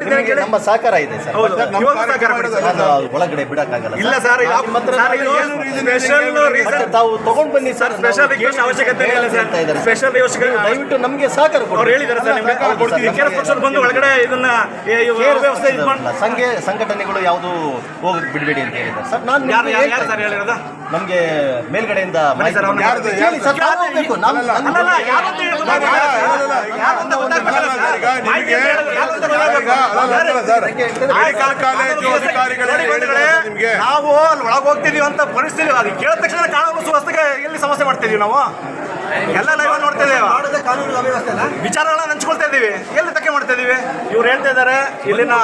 ಕೊಟ್ಟಿದ್ದಾರೆ ಕೇಳಿ. ನಮ್ಮ ಸಹಕಾರ ಇದೆ ಸರ್. ಹೌದು, ಇವಾಗ ಸಹಕಾರ ಕೊಡಿ ಸರ್. ಒಳಗಡೆ ಬಿಡಕ್ಕಾಗಲ್ಲ ಇಲ್ಲ ಸರ್, ತಾವು ತಗೊಂಡ್ ಬನ್ನಿ ಸರ್. ಸ್ಪೆಷಲ್ ರಿಕ್ವೆಸ್ಟ್ ಅವಶ್ಯಕತೆ ಇಲ್ಲ ಸರ್. ಸ್ಪೆಷಲ್ ದಯವಿಟ್ಟು ನಮಗೆ ಸಹಕಾರ ಅವ್ರು ಹೇಳಿದ್ದಾರೆ ಸರ್, ನಿಮಗೆ ಕೊಡ್ತೀವಿ. ಬಂದು ಒಳಗಡೆ ಇದನ್ನ ವ್ಯವಸ್ಥೆ ಇದು ಮಾಡಿ ಸಂಘಟನೆಗಳು ಯಾವುದು ಹೋಗಕ್ ಬಿಡಬೇಡಿ ಅಂತ ಹೇಳಿದ್ದಾರೆ ಸರ್. ನಾನು ಯಾರು ಸರ್ ಹೇಳಿರೋದು? ನಮ್ಗೆ ಮೇಲ್ಗಡೆಯಿಂದ ನಾವು ಒಳಗೆ ಹೋಗ್ತಿದೀವಿ ಅಂತ ಪರಿಸ್ಥಿತಿ ಅದು ಕೇಳಿದ ತಕ್ಷಣ ಕಾನೂನು ಸುವ್ಯವಸ್ಥೆಗೆ ಎಲ್ಲಿ ಸಮಸ್ಯೆ ಮಾಡ್ತಿದೀವಿ ನಾವು. ಎಲ್ಲ ಲೈವ್ ನೋಡ್ತಾ ಇದ್ದೇವೆ, ವಿಚಾರಗಳನ್ನ ಹಂಚ್ಕೊಳ್ತಾ ಇದೀವಿ, ಎಲ್ಲಿ ತಕ್ಕೆ ಮಾಡ್ತಾ ಇದೀವಿ. ಇವ್ರು ಹೇಳ್ತಾ ಇದ್ದಾರೆ, ಇಲ್ಲಿನ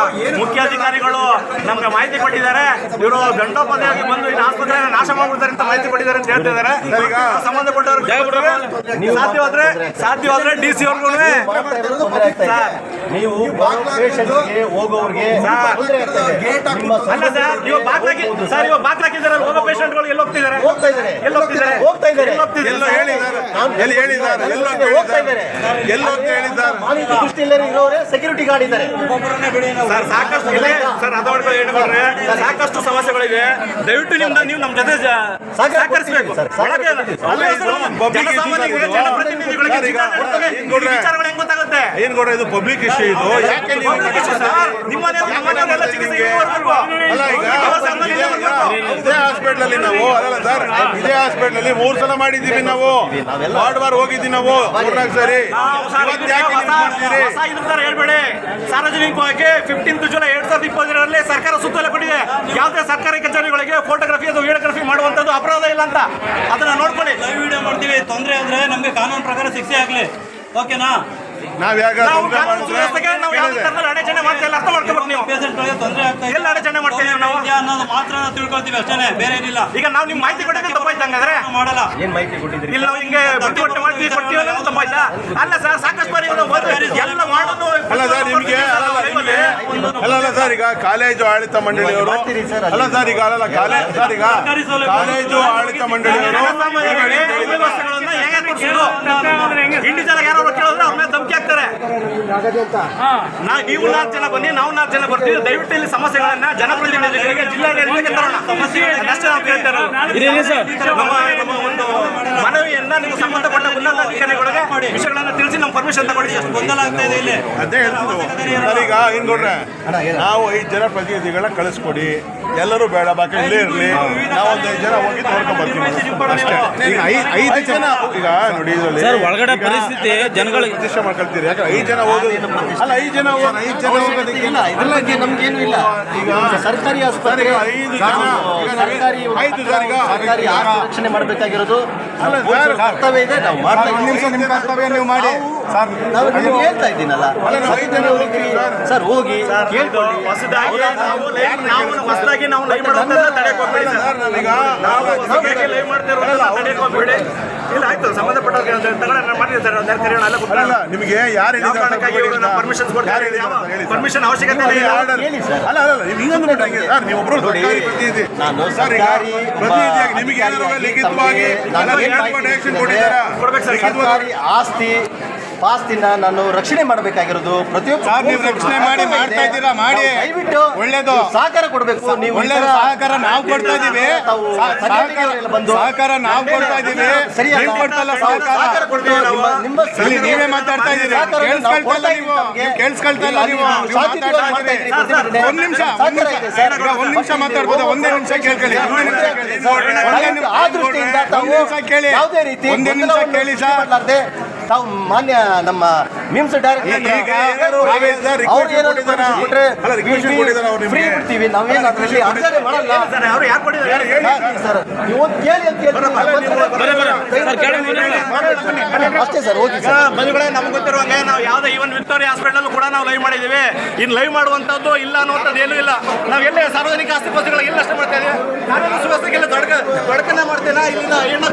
ಮುಖ್ಯಾಧಿಕಾರಿಗಳು ನಮ್ಗೆ ಮಾಹಿತಿ ಕೊಟ್ಟಿದ್ದಾರೆ, ಇವರು ದಂಡೋಪಾಧ್ಯಾಯ ಬಂದು ಇಲ್ಲಿ ಆಸ್ಪತ್ರೆ ನಾಶ ಮಾಡ್ಬಿಡ್ತಾರೆ ಅಂತ ಮಾಹಿತಿ ಕೊಟ್ಟಿದ್ದಾರೆ ಅಂತ ಹೇಳ್ತಾ ಇದ್ದಾರೆ. ಸಂಬಂಧಪಟ್ಟವ್ರು ಸಾಧ್ಯವಾದ್ರೆ ಡಿಸಿ ಅವ್ರಿಗೂ ನೀವು ಹೋಗೋರಿಗೆ ಅಲ್ಲ ಸರ್, ಇವಾಗ ಬಾಗ್ಲಾಕಿ ಸರ್, ಇವಾಗ ಬಾಗ್ಲಾಕಿದ್ದಾರೆ, ಹೋಗೋ ಪೇಷಂಟ್ಗಳು ಎಲ್ಲಿ ಹೋಗ್ತಿದ್ದಾರೆ? ಹೋಗ್ತಾ ಇದ್ದಾರೆ. ಸೆಕ್ಯೂರಿಟಿ ಗಾರ್ಡ್ ಇದ್ದಾರೆ ಸರ್. ಸಾಕಷ್ಟು ಇದೆ ಸರ್, ಸಾಕಷ್ಟು ಸಮಸ್ಯೆಗಳಿವೆ. ದಯವಿಟ್ಟು ನೀವು ನಮ್ಮ ಜೊತೆ ಸಹಕರಿಸಬೇಕು. ಜನಸಾಮಾನ್ಯರಿಗೆ, ಜನಪ್ರತಿನಿಧಿಗಳಿಗೆ ವಿಚಾರಗಳು ಹೆಂಗ್ ಗೊತ್ತಾಗುತ್ತೆ? ಏನ್ ಕೊಡ ಇದು ಪಬ್ಲಿಕ್ ಇಶ್ಯೂ ಇದು. ಯಾಕೆ ನಿಮ್ಮನೆಯವರೆಲ್ಲ ಚಿಕಿತ್ಸೆಗೆ ಅಲ್ಲ, ಈಗ ಇದೇ ಹಾಸ್ಪಿಟಲ್ ಅಲ್ಲಿ ನಾವು ಅಲ್ಲ ಸರ್, ಇದೇ ಹಾಸ್ಪಿಟಲ್ ಅಲ್ಲಿ 3 ಸಲ ಮಾಡಿದೀವಿ ನಾವು. ವಾರ್ಡ್ ಹೋಗಿದ್ದೀವಿ ನಾವು 4-4 ಸರಿ. ಹೇಳ್ಬೇಡಿ. ಸಾರ್ವಜನಿಕವಾಗಿ 15 ಜುಲೈ 2022 ಸರ್ಕಾರ ಸುತ್ತೋಲೆ ಕೊಟ್ಟಿದೆ. ಯಾವುದೇ ಸರ್ಕಾರಿ ಕಚೇರಿಗಳಿಗೆ ಫೋಟೋಗ್ರಫಿ ಅಥವಾ ವಿಡಿಯೋಗ್ರಫಿ ಮಾಡುವಂತದ್ದು ಅಪರಾಧ ಇಲ್ಲ ಅಂತ ಅದನ್ನ ನೋಡ್ಕೊಳ್ಳಿ. ಲೈವ್ ವಿಡಿಯೋ ಮಾಡ್ತೀವಿ, ತೊಂದರೆ ಆದ್ರೆ ನಮ್ಗೆ ಕಾನೂನು ಪ್ರಕಾರ ಶಿಕ್ಷೆ ಆಗ್ಲಿ. ಓಕೆನಾ? ಅಡಚಣೆ ಮಾಡ್ತಾ ಇಲ್ಲ, ಅರ್ಥ ಮಾಡ್ಕೋಬೇಕು ನೀವು. ಪೇಷಂಟ್ಗಳಿಗೆ ತೊಂದರೆ ಆಗ್ತಾ ಎಲ್ಲ ಅಡಚಣೆ ಮಾಡ್ತೀವಿ ನಾವು ಅನ್ನೋದು ಮಾತ್ರ ತಿಳ್ಕೊಳ್ತೀವಿ ಅಷ್ಟೇ, ಬೇರೆ ಏನಿಲ್ಲ. ಈಗ ನಾವು ನಿಮ್ ಮಾಹಿತಿ ಕೊಟ್ಟಿದ್ದು ತಪ್ಪಾಯ್ತಂಗಾದ್ರೆ ಮಾಡಲ್ಲ. ಏನ್ ಮಾಹಿತಿ ಕೊಟ್ಟಿದ್ರಿ? ಇಲ್ಲ, ನಾವು ಹಿಂಗೆ ಪ್ರತಿಭಟನೆ ಮಾಡ್ತೀವಿ ಕೊಡ್ತೀವಿ ಅನ್ನೋದು ತಪ್ಪಾಯ್ತಾ? ಅಲ್ಲ ಸರ್, ಸಾಕಷ್ಟು ಬಾರಿ ಎಲ್ಲ ಮಾಡೋದು. ಅಲ್ಲ ಸರ್, ನಿಮ್ಗೆ ಅಲ್ಲ ಸರ್, ಈಗ ಕಾಲೇಜು ಆಡಳಿತ ಮಂಡಳಿಯವರು ಅಲ್ಲ ಸರ್, ಈಗ ಅಲ್ಲ ಸರ್, ಈಗ ಕಾಲೇಜು ಆಡಳಿತ ಮಂಡಳಿಯವರು ಇಂಡಿವಿಜುವಲ್ ಯಾರು ಕೇಳಿದ್ರೆ ಅವ್ರ ಮೇಲೆ ಧಮಕಿ ಹಾಕ್ತಾರೆ. ನೀವು 4 ಜನ ಬನ್ನಿ, ನಾವು 4 ಜನ ಬರ್ತೀವಿ. ದಯವಿಟ್ಟು ಇಲ್ಲಿ ಸಮಸ್ಯೆಗಳನ್ನ ಜನಪ್ರತಿನಿಧಿಗಳಿಗೆ, ಜಿಲ್ಲಾಡಳಿತಕ್ಕೆ ತರೋಣ. ಅಷ್ಟೇ ನಾವು ಕೇಳ್ತಾರೆ. ನಮ್ಮ ಒಂದು ಮನವಿಯನ್ನ ನೀವು ಸಂಬಂಧಪಟ್ಟ ಉನ್ನತಾಧಿಕಾರಿಗಳಿಗೆ ವಿಷಯಗಳನ್ನ ತಿಳಿಸಿ ನಮ್ಮ ಪರ್ಮಿಷನ್ ತಗೊಳ್ಳಿ. ಗೊಂದಲ ಆಗ್ತಾ ಇದೆ ಇಲ್ಲಿ. ಅದೇ ಹೇಳ್ತಿದ್ವಿ ಸರ್. ಈಗ ಏನ್ ಕೊಡ್ರೆ, ನಾವು 5 ಜನ ಪ್ರತಿನಿಧಿಗಳನ್ನ ಕಳಿಸ್ಕೊಡಿ. ಎಲ್ಲರೂ ಬೇಡ, ಬಾಕಿ ಇಲ್ಲೇ ಇರಲಿ. ನಾವು 5 ಜನ ಹೋಗಿ ನೋಡ್ಕೊಂಡ್ ಬರ್ತೀವಿ ಅಷ್ಟೇ. ಈಗ 5 ಜನ ಈಗ ನೋಡಿ ಸರ್, ಒಳಗಡೆ ಪರಿಸ್ಥಿತಿ ಜನಗಳಿಗೆ ಪ್ರತಿಷ್ಠೆ ಮಾಡ್ಕೊಳ್ತೀರಿ. ಯಾಕೆ 5 ಜನ ಹೋಗೋದು? ಅಲ್ಲ, 5 ಜನ ಹೋಗೋದಕ್ಕಿಲ್ಲ. ನಮ್ಗೇನು ಇಲ್ಲ. ಈಗ ಸರ್ಕಾರಿ ಆಸ್ಪತ್ರೆ 5 ಜನ ಸರ್ಕಾರಿ ರಕ್ಷಣೆ ಮಾಡಬೇಕಾಗಿರೋದು ಕರ್ತವ್ಯ ಇದೆ. ನಾವು ಮಾಡ್ತಾ ನಿಮ್ಮ ಕರ್ತವ್ಯ ನೀವು ಮಾಡಿ ಸರ್. ನಾವು ಹೇಳ್ತಾ ಇದ್ದೀನಲ್ಲ ಸರ್, ಹೋಗಿ ಕೇಳ್ಕೊಳ್ಳಿ. ಹೊಸದಾಗಿ ನಾವು ಲೈವ್ ಮಾಡೋದನ್ನ ತಡೆಯಕ್ಕೆ ಹೋಗ್ಬೇಡಿ ಸರ್. ನಾವು ಹೊಸದಾಗಿ ಲೈವ್ ಮಾಡ್ತಾ ಇರೋದನ್ನ ತಡೆಯಕ್ಕೆ ಹೋಗ್ಬೇಡಿ. ಇಲ್ಲ, ಆಯ್ತು, ಸಂಬಂಧಪಟ್ಟವ್ರಿಗೆ ಮಾಡಿರಿ ಸರ್. ಅಲ್ಲ, ನಿಮಗೆ ಯಾರು ಪರ್ಮಿಷನ್ ಪರ್ಮಿಷನ್ ಅವಶ್ಯಕತೆ ಇಲ್ಲ. ಅಲ್ಲ, ನೀವು ಹಿಂಗಂದು ಬಿಟ್ಟಂಗೆ ಸರ್, ನೀವು ಒಬ್ಬರು ಸರ್ಕಾರಿ ಪ್ರತಿನಿಧಿ. ಸರ್, ಈಗ ಪ್ರತಿನಿಧಿಯಾಗಿ ನಿಮಗೆ ಏನಾದ್ರು ಲಿಖಿತವಾಗಿ ಸರ್ಕಾರಿ ಆಸ್ತಿ ಪಾಸ್ತಿನ ನಾನು ರಕ್ಷಣೆ ಮಾಡಬೇಕಾಗಿರೋದು ಪ್ರತಿಯೊಬ್ಬ ನೀವು ರಕ್ಷಣೆ ಮಾಡಿ ಮಾಡ್ತಾ ಇದ್ದೀರಾ, ಮಾಡಿ. ದಯವಿಟ್ಟು ಒಳ್ಳೇದು ಸಹಕಾರ ಕೊಡಬೇಕು. ನೀವು ಒಳ್ಳೆ ಸಹಕಾರ ನಾವು ಕೊಡ್ತಾ ಇದೀವಿ. ಸಹಕಾರ ನಾವು ಕೊಡ್ತಾ ಇದೀವಿ. ನೀವು ಕೊಡ್ತಲ್ಲ ಸಹಕಾರ. ನೀವೇ ಮಾತಾಡ್ತಾ ಇದ್ದೀರಿ, ಕೇಳಿಸ್ಕೊಳ್ತಾ ನೀವು. ಒಂದ್ ನಿಮಿಷ ಮಾತಾಡ್ಬೋದು. ಒಂದೇ ನಿಮಿಷ ಕೇಳ್ಕೊಳ್ಳಿ. ಆ ದೃಷ್ಟಿಯಿಂದ ಕೇಳಿ, ಯಾವುದೇ ರೀತಿ ಒಂದೇ ನಿಮಿಷ ಕೇಳಿ ಸರ್. ತಾವು ಮಾನ್ಯ ನಮ್ಮ ಮಿಮ್ಸ್ ಡೈರೆಕ್ಟರ್ ಫ್ರೀ ಬಿಡ್ತೀವಿ. ನಾವೇನು ಅದರಲ್ಲಿ ಅರ್ಜನೆ ಮಾಡಲ್ಲ ಸರ್. ನೀವು ಕೇಳಿ ಅಂತ ಅಷ್ಟೇ ಸರ್. ಹೋಗಿ ಸರ್. ಬಂಧುಗಳೇ, ನಮ್ಗೆ ಗೊತ್ತಿರುವಂಗೆ ನಾವು ಯಾವುದೇ ಈವನ್ ವಿಕ್ಟೋರಿಯಾ ಹಾಸ್ಪಿಟಲ್ ಕೂಡ ನಾವು ಲೈವ್ ಮಾಡಿದ್ದೀವಿ. ಇನ್ನು ಲೈವ್ ಮಾಡುವಂಥದ್ದು ಇಲ್ಲ ಅನ್ನುವಂಥದ್ದು ಏನೂ ಇಲ್ಲ. ನಾವು ಎಲ್ಲೇ ಸಾರ್ವಜನಿಕ ಆಸ್ತಿ ಪಾಸ್ತಿಗಳಿಗೆ ಎಲ್ಲ ಅಷ್ಟೇ ಮಾಡ್ತಾ ಇದ್ದೀವಿ. ಕಾನೂನು ಸುವ್ಯವಸ್ಥೆಗೆಲ್ಲ ತೊಡಕನ್ನ ಮಾಡ್ತೇನೆ. ಇಲ್ಲಿಂದ